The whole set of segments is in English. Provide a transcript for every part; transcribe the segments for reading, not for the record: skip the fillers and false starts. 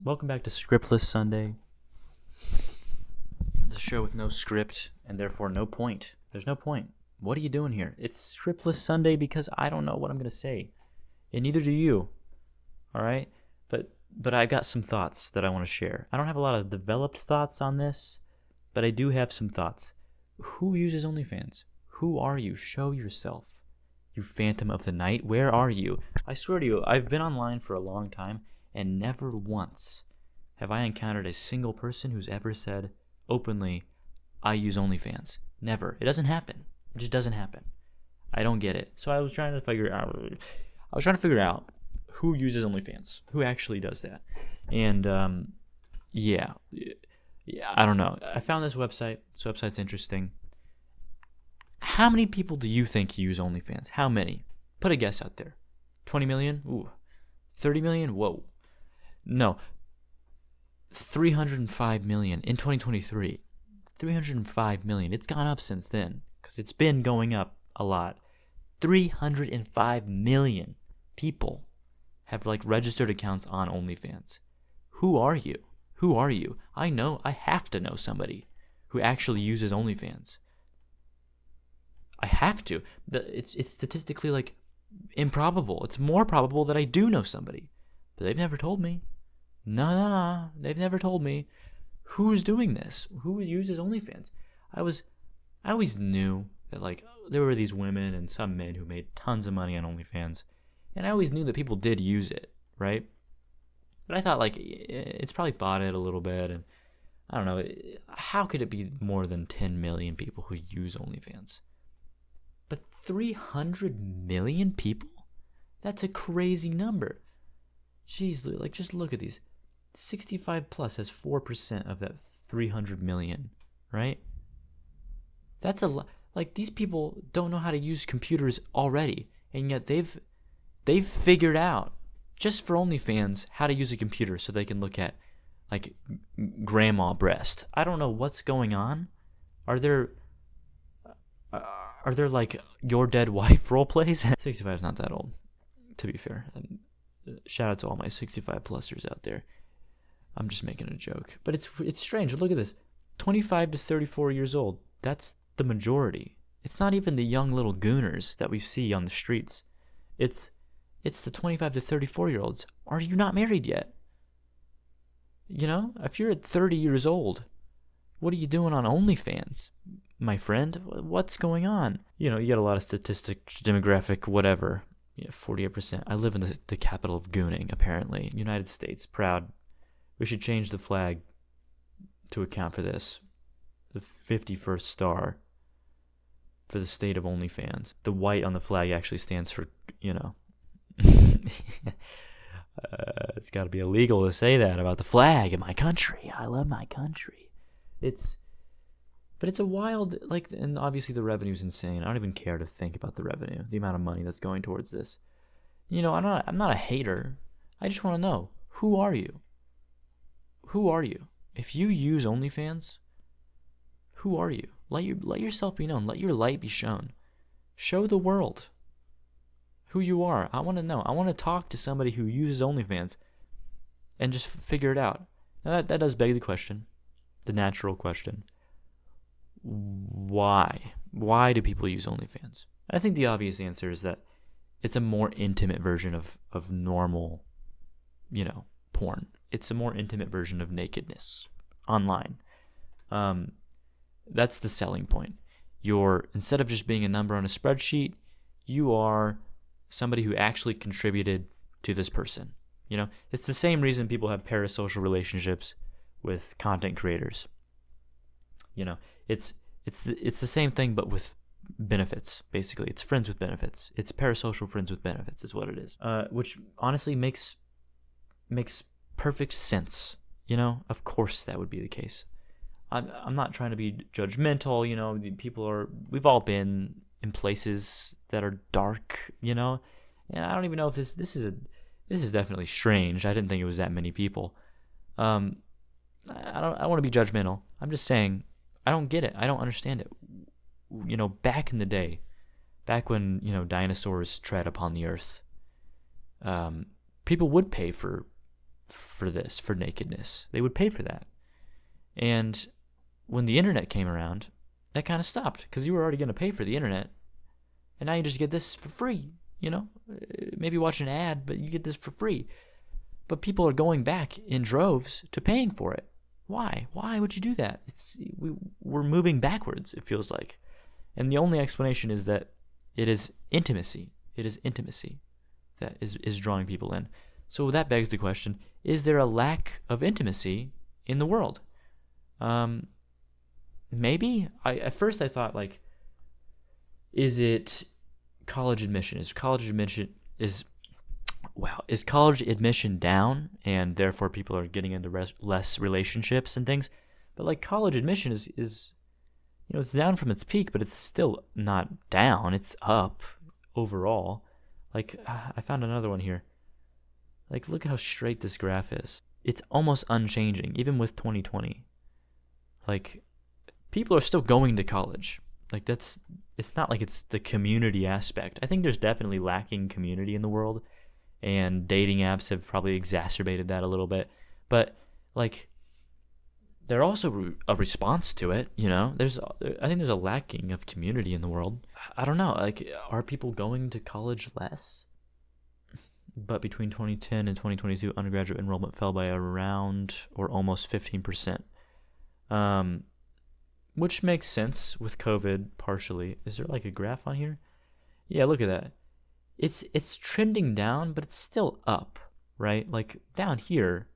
Welcome back to Scriptless Sunday. It's a show with no script and therefore no point. There's no point. What are you doing here? It's Scriptless Sunday because I don't know what I'm going to say. And neither do you. All right? But I've got some thoughts that I want to share. I don't have a lot of developed thoughts on this, but I do have some thoughts. Who uses OnlyFans? Who are you? Show yourself. You phantom of the night, where are you? I swear to you, I've been online for a long time, and never once have I encountered a single person who's ever said openly, I use OnlyFans. Never. It doesn't happen. It just doesn't happen. I don't get it. So I was trying to figure out who uses OnlyFans, who actually does that. And yeah, I don't know. I found this website. This website's interesting. How many people do you think use OnlyFans? How many? Put a guess out there. 20 million? Ooh. 30 million? Whoa. No. 305 million in 2023. 305 million. It's gone up since then because it's been going up a lot. 305 million people have registered accounts on OnlyFans. Who are you? Who are you? I have to know somebody who actually uses OnlyFans. I have to. It's statistically improbable. It's more probable that I do know somebody. But they've never told me. No, they've never told me. Who's doing this? Who uses OnlyFans? I always knew that there were these women and some men who made tons of money on OnlyFans. And I always knew that people did use it, right? But I thought it's probably botted a little bit, and I don't know, how could it be more than 10 million people who use OnlyFans? But 300 million people? That's a crazy number. Jeez, just look at these. 65 plus has 4% of that 300 million, right? That's a lot. These people don't know how to use computers already, and yet they've figured out, just for OnlyFans, how to use a computer so they can look at grandma breast. I don't know what's going on. Are there your dead wife role plays? 65 is not that old, to be fair. Shout out to all my 65 plusers out there. I'm just making a joke, but it's strange. Look at this: 25 to 34 years old. That's the majority. It's not even the young little gooners that we see on the streets. It's the 25 to 34-year-olds. Are you not married yet? If you're at 30 years old, what are you doing on OnlyFans, my friend? What's going on? You get a lot of statistics, demographic, whatever. 48%. I live in the capital of gooning, apparently. United States, proud. We should change the flag to account for this. The 51st star for the state of OnlyFans. The white on the flag actually stands for, it's got to be illegal to say that about the flag in my country. I love my country. But it's a wild, and obviously the revenue's insane. I don't even care to think about the revenue, the amount of money that's going towards this. I'm not a hater. I just want to know, who are you? Who are you? If you use OnlyFans, who are you? Let yourself be known. Let your light be shown. Show the world who you are. I want to know. I want to talk to somebody who uses OnlyFans and just figure it out. Now that does beg the question, the natural question. Why? Why do people use OnlyFans? I think the obvious answer is that it's a more intimate version of normal, porn. It's a more intimate version of nakedness online. That's the selling point. Instead of just being a number on a spreadsheet, you are somebody who actually contributed to this person. It's the same reason people have parasocial relationships with content creators. It's the same thing, but with benefits. Basically, it's friends with benefits. It's parasocial friends with benefits, is what it is. Which honestly makes perfect sense. Of course that would be the case. I'm not trying to be judgmental. We've all been in places that are dark. And I don't even know if this is definitely strange. I didn't think it was that many people. I don't want to be judgmental. I'm just saying, I don't get it. I don't understand it. Back in the day, back when, dinosaurs tread upon the earth, people would pay for for nakedness. They would pay for that. And when the internet came around, that kind of stopped because you were already going to pay for the internet. And now you just get this for free, Maybe watch an ad, but you get this for free. But people are going back in droves to paying for it. Why? Why would you do that? We're moving backwards, it feels like. And the only explanation is that it is intimacy. It is intimacy that is drawing people in. So that begs the question, is there a lack of intimacy in the world? Maybe. At first I thought, is it college admission? Is college admission down, and therefore people are getting into less relationships and things? But college admission is it's down from its peak, but it's still not down. It's up overall. I found another one here. Look how straight this graph is. It's almost unchanging, even with 2020. People are still going to college. It's not like it's the community aspect. I think there's definitely lacking community in the world, and dating apps have probably exacerbated that a little bit. But they're also a response to it, I think there's a lacking of community in the world. I don't know, are people going to college less? But between 2010 and 2022, undergraduate enrollment fell by around or almost 15%. Which makes sense with COVID partially. Is there a graph on here? Yeah, look at that. It's trending down, but it's still up, right? Down here,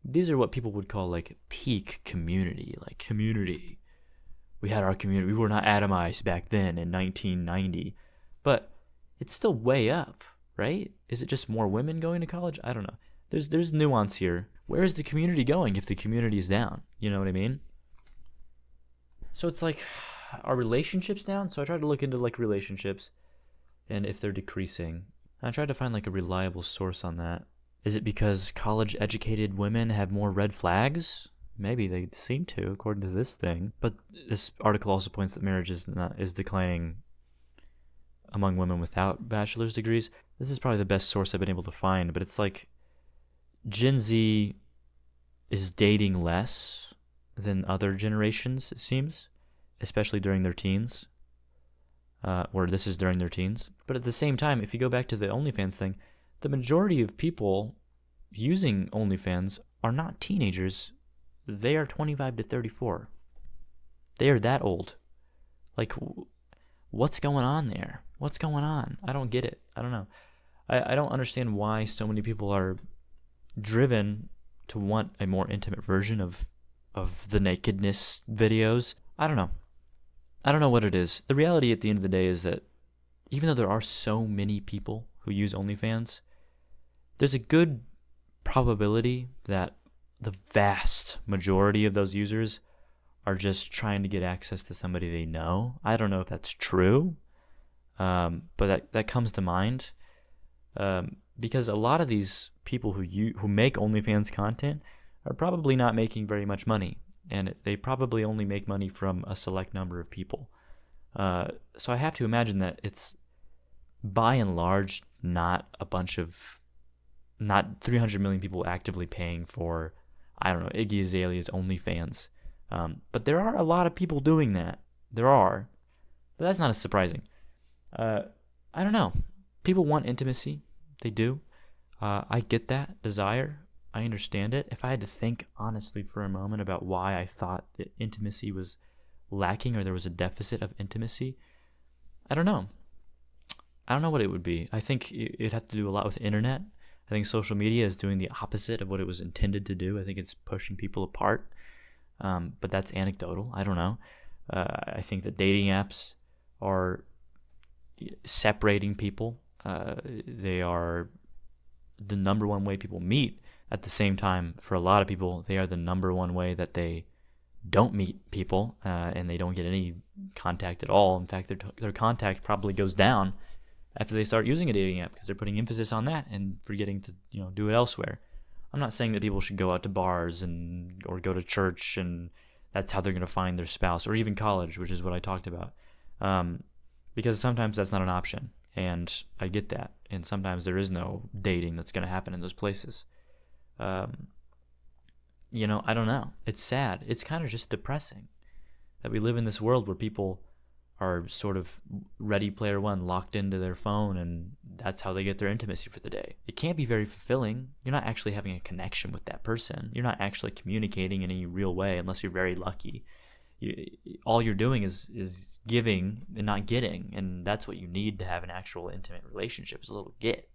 these are what people would call peak community. Community. We had our community. We were not atomized back then in 1990. But it's still way up, right? Is it just more women going to college? I don't know. There's nuance here. Where is the community going if the community is down? You know what I mean? So it's are relationships down? So I tried to look into relationships and if they're decreasing. I tried to find a reliable source on that. Is it because college-educated women have more red flags? Maybe they seem to, according to this thing. But this article also points that marriage is declining among women without bachelor's degrees. This is probably the best source I've been able to find, but it's Gen Z is dating less than other generations, it seems, especially during their teens. Or this is during their teens. But at the same time, if you go back to the OnlyFans thing, the majority of people using OnlyFans are not teenagers. They are 25 to 34. They are that old. What's going on there? What's going on? I don't get it. I don't know. I don't understand why so many people are driven to want a more intimate version of the nakedness videos. I don't know. I don't know what it is. The reality at the end of the day is that even though there are so many people who use OnlyFans, there's a good probability that the vast majority of those users are just trying to get access to somebody they know. I don't know if that's true, but that comes to mind because a lot of these people who make OnlyFans content are probably not making very much money, and they probably only make money from a select number of people. So I have to imagine that it's by and large not 300 million people actively paying for, I don't know, Iggy Azalea's OnlyFans. But there are a lot of people doing that. There are. But that's not as surprising. I don't know. People want intimacy. They do. I get that desire. I understand it. If I had to think honestly for a moment about why I thought that intimacy was lacking or there was a deficit of intimacy, I don't know. I don't know what it would be. I think it'd have to do a lot with the internet. I think social media is doing the opposite of what it was intended to do. I think it's pushing people apart. But that's anecdotal. I don't know. I think that dating apps are separating people. They are the number one way people meet. At the same time, for a lot of people, they are the number one way that they don't meet people, and they don't get any contact at all. In fact, their contact probably goes down after they start using a dating app because they're putting emphasis on that and forgetting to do it elsewhere. I'm not saying that people should go out to bars or go to church and that's how they're going to find their spouse, or even college, which is what I talked about, because sometimes that's not an option, and I get that, and sometimes there is no dating that's going to happen in those places. Um, I don't know. It's sad. It's kind of just depressing that we live in this world where people are sort of Ready Player One, locked into their phone, and that's how they get their intimacy for the day. It can't be very fulfilling. You're not actually having a connection with that person. You're not actually communicating in any real way unless you're very lucky. All you're doing is giving and not getting, and that's what you need to have an actual intimate relationship, is a little get.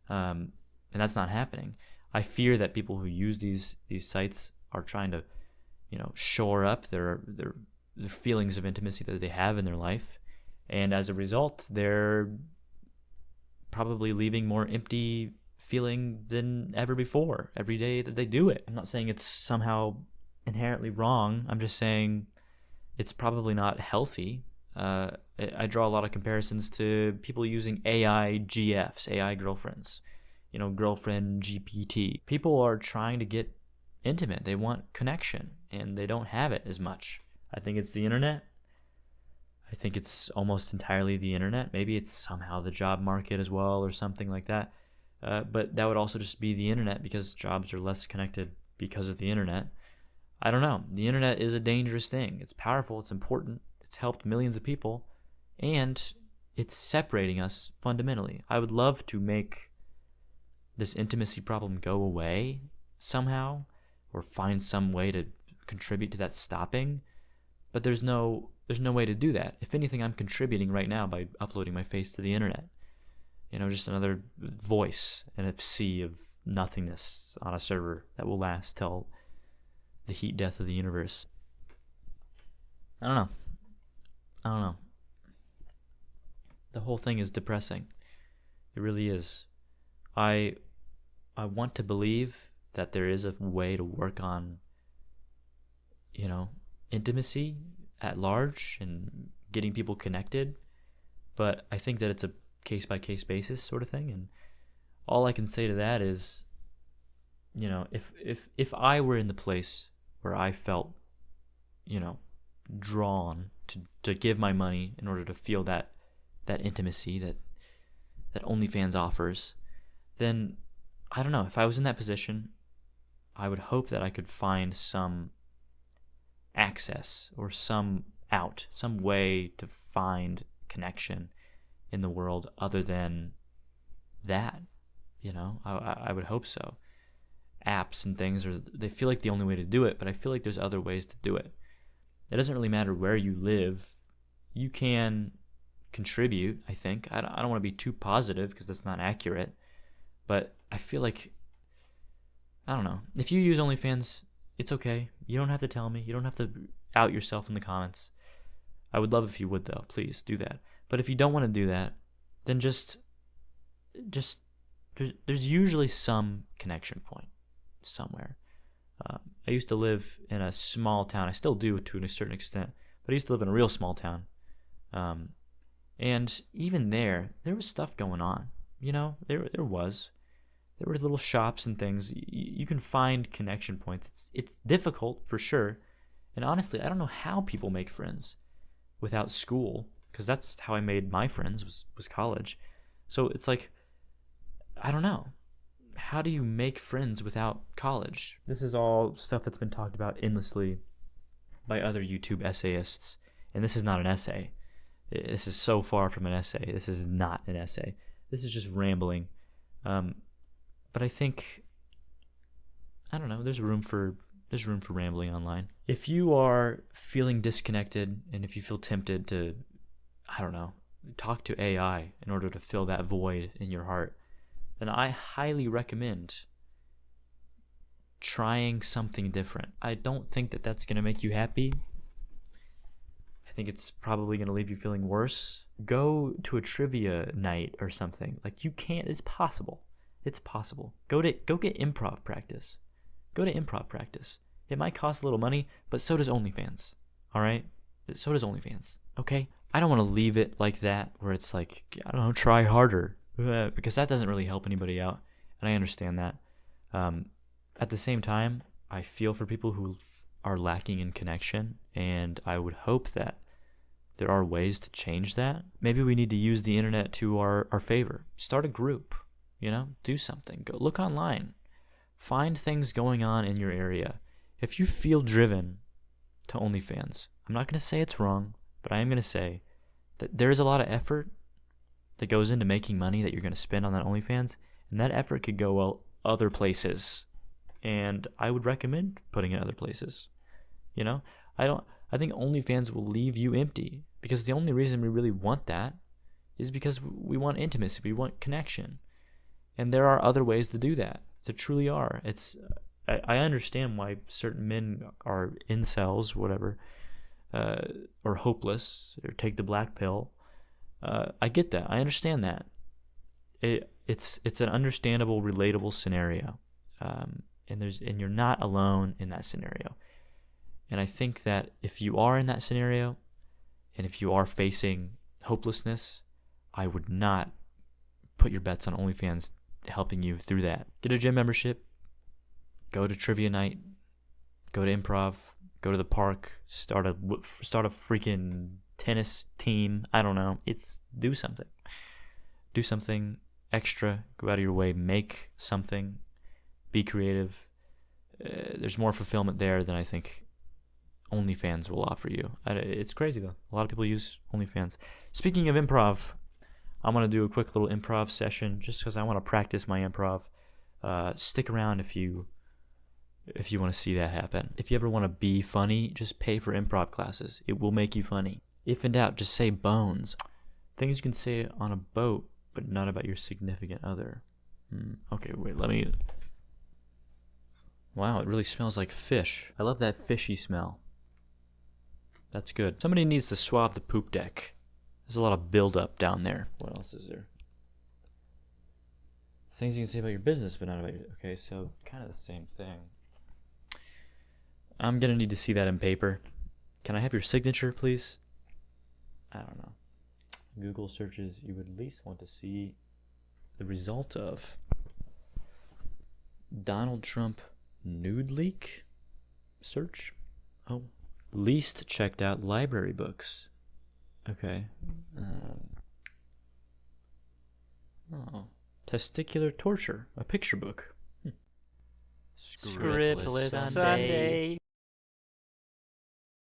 And that's not happening. I fear that people who use these sites are trying to, shore up their feelings of intimacy that they have in their life, and as a result, they're probably leaving more empty feeling than ever before every day that they do it. I'm not saying it's somehow inherently wrong. I'm just saying it's probably not healthy. I draw a lot of comparisons to people using AI GFs, AI girlfriends, girlfriend GPT. People are trying to get intimate. They want connection, and they don't have it as much. I think it's the internet. I think it's almost entirely the internet. Maybe it's somehow the job market as well, or something like that. But that would also just be the internet, because jobs are less connected because of the internet. I don't know. The internet is a dangerous thing. It's powerful. It's important. It's helped millions of people. And it's separating us fundamentally. I would love to make this intimacy problem go away somehow, or find some way to contribute to that stopping. But there's no way to do that. If anything, I'm contributing right now by uploading my face to the internet. Just another voice in a sea of nothingness on a server that will last till the heat death of the universe. I don't know. The whole thing is depressing. It really is. I want to believe that there is a way to work on, intimacy at large and getting people connected, but I think that it's a case-by-case basis sort of thing, and all I can say to that is, if I were in the place where I felt, drawn to give my money in order to feel that intimacy that OnlyFans offers, then I don't know. If I was in that position, I would hope that I could find some access or some way to find connection in the world other than that. I would hope so. Apps and things they feel like the only way to do it, but I feel like there's other ways to do it. It doesn't really matter where you live. You can contribute, I think. I don't want to be too positive because that's not accurate, but I feel like, I don't know. If you use OnlyFans, it's okay. You don't have to tell me. You don't have to out yourself in the comments. I would love if you would, though. Please do that. But if you don't want to do that, then just there's usually some connection point somewhere. I used to live in a small town. I still do to a certain extent, but I used to live in a real small town. And even there was stuff going on. There were little shops and things. You can find connection points. It's difficult for sure. And honestly, I don't know how people make friends without school, because that's how I made my friends was college. So it's like, I don't know. How do you make friends without college? This is all stuff that's been talked about endlessly by other YouTube essayists. And this is not an essay. This is so far from an essay. This is not an essay. This is just rambling. But I think, I don't know, there's room for rambling online. If you are feeling disconnected and if you feel tempted to, I don't know, talk to AI in order to fill that void in your heart, then I highly recommend trying something different. I don't think that that's going to make you happy. I think it's probably going to leave you feeling worse. Go to a trivia night or something. Like, you can't, it's possible. It's possible. Go get improv practice. Go to improv practice. It might cost a little money, but so does OnlyFans. All right? So does OnlyFans. Okay? I don't want to leave it like that, where it's like, I don't know, try harder, because that doesn't really help anybody out, and I understand that. At the same time, I feel for people who are lacking in connection, and I would hope that there are ways to change that. Maybe we need to use the internet to our favor. Start a group, do something. Go look online. Find things going on in your area. If you feel driven to OnlyFans, I'm not going to say it's wrong, but I am going to say that there's a lot of effort that goes into making money that you're going to spend on that OnlyFans, and that effort could go other places. And I would recommend putting it other places. You know, I think OnlyFans will leave you empty, because the only reason we really want that is because we want intimacy, we want connection. And there are other ways to do that. There truly are. I understand why certain men are incels, whatever, or hopeless, or take the black pill. I get that. I understand that. It's an understandable, relatable scenario, and you're not alone in that scenario. And I think that if you are in that scenario, and if you are facing hopelessness, I would not put your bets on OnlyFans helping you through that. Get a gym membership, go to trivia night, go to improv, go to the park, start a freaking tennis team. I don't know. Do something. Do something extra. Go out of your way. Make something. Be creative. There's more fulfillment there than I think OnlyFans will offer you. It's crazy though. A lot of people use OnlyFans. Speaking of improv, I'm going to do a quick little improv session just because I want to practice my improv. Stick around if you want to see that happen. If you ever want to be funny, just pay for improv classes. It will make you funny. If in doubt, just say bones. Things you can say on a boat, but not about your significant other. Okay, wait, let me... Wow, it really smells like fish. I love that fishy smell. That's good. Somebody needs to swab the poop deck. There's a lot of buildup down there. What else is there? Things you can say about your business, but not about your... Okay, so kind of the same thing. I'm going to need to see that in paper. Can I have your signature, please? I don't know. Google searches you would at least want to see the result of. Donald Trump nude leak? Search. Oh. Least checked out library books. Okay. Testicular torture. A picture book. Scriptless Sunday.